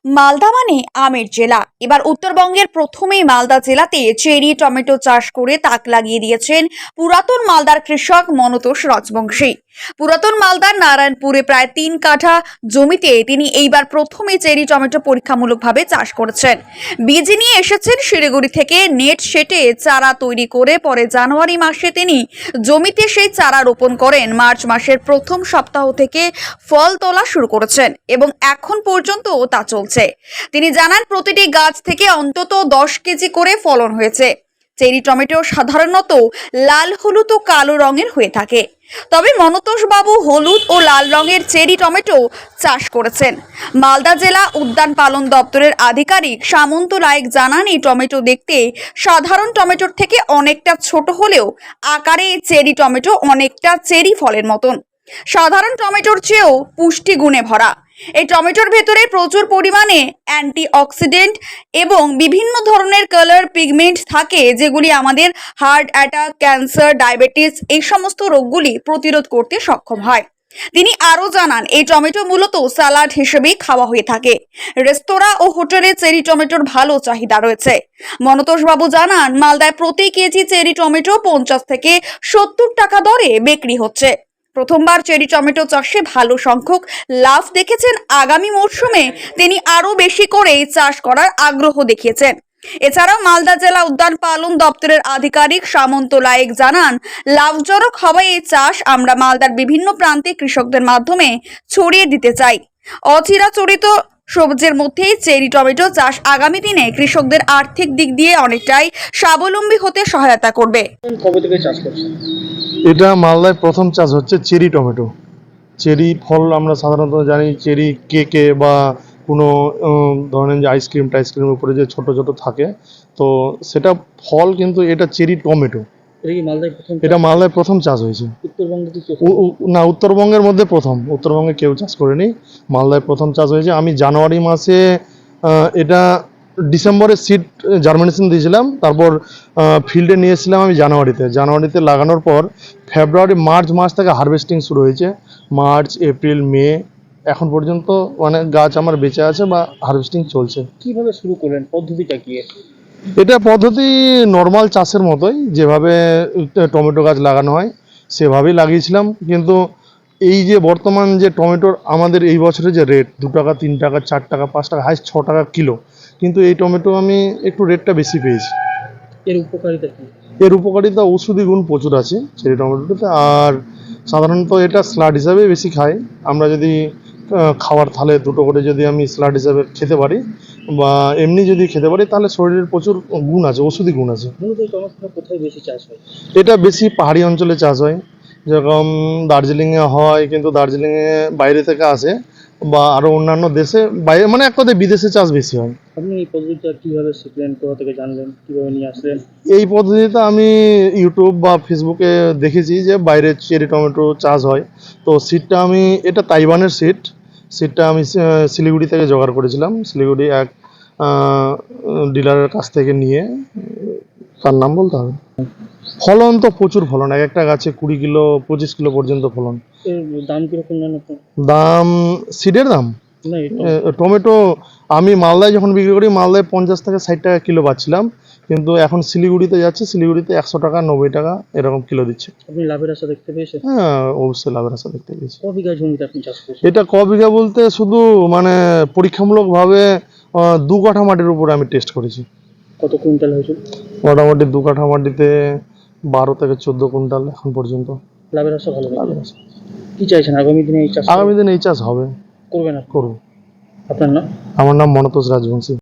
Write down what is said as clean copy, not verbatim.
মালদা মানে আমের জেলা। এবার উত্তরবঙ্গের প্রথমেই মালদা জেলাতে চেরি টমেটো চাষ করে তাক লাগিয়ে দিয়েছেন পুরাতন মালদার কৃষক মনতোষ রাজবংশী। পুরাতন মালদার নারায়ণপুরে প্রায় 3 কাঠা জমিতে তিনি এইবার প্রথমে চেরি টমেটো পরীক্ষামূলকভাবে চাষ করেছেন। বীজ নিয়ে এসেছেন শিলিগুড়ি থেকে, নেট সেটে চারা তৈরি করে পরে জানুয়ারি মাসে তিনি জমিতে সেই চারা রোপণ করেন। মার্চ মাসের প্রথম সপ্তাহ থেকে ফল তোলা শুরু করেছেন এবং এখন পর্যন্ত তা চলছে। তিনি জানান, প্রতিটি গাছ থেকে অন্তত 10 কেজি করে ফলন হয়েছে। চেরি টমেটো সাধারণত লাল, হলুদ ও কালো রঙের হয়ে থাকে, তবে মনতোষ বাবু হলুদ ও লাল রঙের চেরি টমেটো চাষ করেছেন। মালদা জেলা উদ্যান পালন দপ্তরের আধিকারিক সামন্ত লায়েক জানান, এই টমেটো দেখতে সাধারণ টমেটোর থেকে অনেকটা ছোট হলেও আকারে এই চেরি টমেটো অনেকটা চেরি ফলের মতন। সাধারণ টমেটোর চেয়েও পুষ্টি গুণে ভরা। এই টমেটোর ভেতরে প্রচুর পরিমাণে অ্যান্টিঅক্সিডেন্ট এবং বিভিন্ন ধরনের কালার পিগমেন্ট থাকে, যেগুলি আমাদের হার্ট অ্যাটাক, ক্যান্সার, ডায়াবেটিস এই সমস্ত রোগগুলি প্রতিরোধ করতে সক্ষম হয়। তিনি আরও জানান, এই টমেটো মূলত স্যালাড হিসেবেই খাওয়া হয়ে থাকে। রেস্তোরাঁ ও হোটেলে চেরি টমেটোর ভালো চাহিদা রয়েছে। মনতোষ বাবু জানান, মালদায় প্রতি কেজি চেরি টমেটো 50 থেকে 70 টাকা দরে বিক্রি হচ্ছে। প্রথমবার চেরি টমেটো চাষে ভালো সংখ্যক লাভ দেখেছেন। আগামী মরশুমে তিনি আরও বেশি করে চাষ করার আগ্রহ দেখিয়েছেন। এছাড়াও মালদা জেলা উদ্যান পালন দপ্তরের আধিকারিক সামন্ত লায়েক জানান, লাভজনক হওয়ায় এই চাষ আমরা মালদার বিভিন্ন প্রান্তে কৃষকদের মাধ্যমে ছড়িয়ে দিতে চাই। অচিরাচরিত সবজির মধ্যেই চেরি টমেটো চাষ আগামী দিনে কৃষকদের আর্থিক দিক দিয়ে অনেকটাই স্বাবলম্বী হতে সহায়তা করবে। কবে থেকে চাষ করছেন? এটা মালদায় প্রথম চাষ হচ্ছে চেরি টমেটো। চেরি ফল আমরা সাধারণত জানি চেরি কেকে বা কোনো ধরেন যে আইসক্রিমের উপরে যে ছোট ছোট থাকে, তো সেটা ফল, কিন্তু এটা চেরি টমেটো। এটা কি মালদায় প্রথম? এটা মালদায় প্রথম চাষ হয়েছে। উত্তরবঙ্গে তো না, উত্তরবঙ্গের মধ্যে প্রথম। উত্তরবঙ্গে কেউ চাষ করেনি, মালদায় প্রথম চাষ হয়েছে। আমি জানুয়ারি মাসে এটা ডিসেম্বরে সিড জার্মিনেশন দিয়েছিলাম, তারপর ফিল্ডে নিয়ে এসেছিলাম আমি জানুয়ারিতে লাগানোর পর ফেব্রুয়ারি মার্চ মাস থেকে হারভেস্টিং শুরু হয়েছে। মার্চ, এপ্রিল, মে এখন পর্যন্ত মানে গাছ আমার বেঁচে আছে বা হারভেস্টিং চলছে। কিভাবে শুরু করলেন? পদ্ধতিটা কি? এটা পদ্ধতি নর্মাল চাষের মতোই, যেভাবে টমেটো গাছ লাগানো হয় সেভাবেই লাগিয়েছিলাম। কিন্তু এই যে বর্তমান যে টমেটোর আমাদের এই বছরে যে রেট 2 টাকা, 3 টাকা, 4 টাকা, 5 টাকা, হাইস্ট 6 টাকা কিলো, কিন্তু এই টমেটো আমি একটু রেটটা বেশি পেয়েছি। এর উপকারিতা কি? এর উপকারিতা ঔষধি গুণ প্রচুর আছে চেরি টমেটোতে। আর সাধারণত এটা স্যালাড হিসাবে বেশি খাই। আমরা যদি খাওয়ার থালে 2টো করে যদি আমি স্যালাড হিসাবে খেতে পারি বা এমনি যদি খেতে পারি, তাহলে শরীরের প্রচুর গুণ আছে, ঔষধি গুণ আছে। মূলত এই টমেটোটা কোথায় বেশি চাষ হয়? এটা বেশি পাহাড়ি অঞ্চলে চাষ হয়, যেরকম দার্জিলিংয়ে হয়, কিন্তু দার্জিলিংয়ে বাইরে থেকে আসে বা আরও অন্যান্য দেশে বাইরে, মানে এক কথায় বিদেশে চাষ বেশি হয়। আপনি এই পদ্ধতিটা কিভাবে শিখলেন? কোথা থেকে জানলেন? কিভাবে নিয়ে আসলেন? এই পদ্ধতিটা আমি ইউটিউব বা ফেসবুকে দেখেছি যে বাইরে চেরি টমেটো চাষ হয়। তো সিডটা আমি, এটা তাইওয়ানের সিডটা আমি শিলিগুড়ি থেকে জোগাড় করেছিলাম। শিলিগুড়ি এক ডিলারের কাছ থেকে নিয়ে, তার নাম বলতে হবে। ফলন তো প্রচুর ফলন, এক একটা গাছে 20 কিলো 25 কিলো পর্যন্ত ফলন। এর দাম কিরকম নেন আপনি? দাম, সিডের দাম না, টমেটো আমি মালদায় যখন বিক্রি করি, মালদায় 50 থেকে 60 টাকা কিলো পাচ্ছিলাম, কিন্তু এখন শিলিগুড়িতে যাচ্ছে, শিলিগুড়িতে 100 টাকা 90 টাকা এরকম কিলো দিচ্ছে। আপনি লাভের আশা দেখতে পেয়েছেন? হ্যাঁ, অবশ্যই লাভের আশা দেখতে পেয়েছি। ক বিঘা জমিতে আপনি চাষ করছেন? এটা ক বিঘা বলতে শুধু মানে পরীক্ষামূলকভাবে 2 কাঠা মাটির উপরে আমি টেস্ট করেছি। কত কুইন্টাল হয়েছে? মোটামুটি 2 কাঠা মাটিতে 12 থেকে 14 কুইন্টাল এখন পর্যন্ত। লাভের আশা ভালো? কি চাইছেন আগামী দিনে এই চাষ? আগামী দিনে এই চাষ হবে, করবেন? করবো। আপনার নাম? আমার নাম মনতোষ রাজবংশী।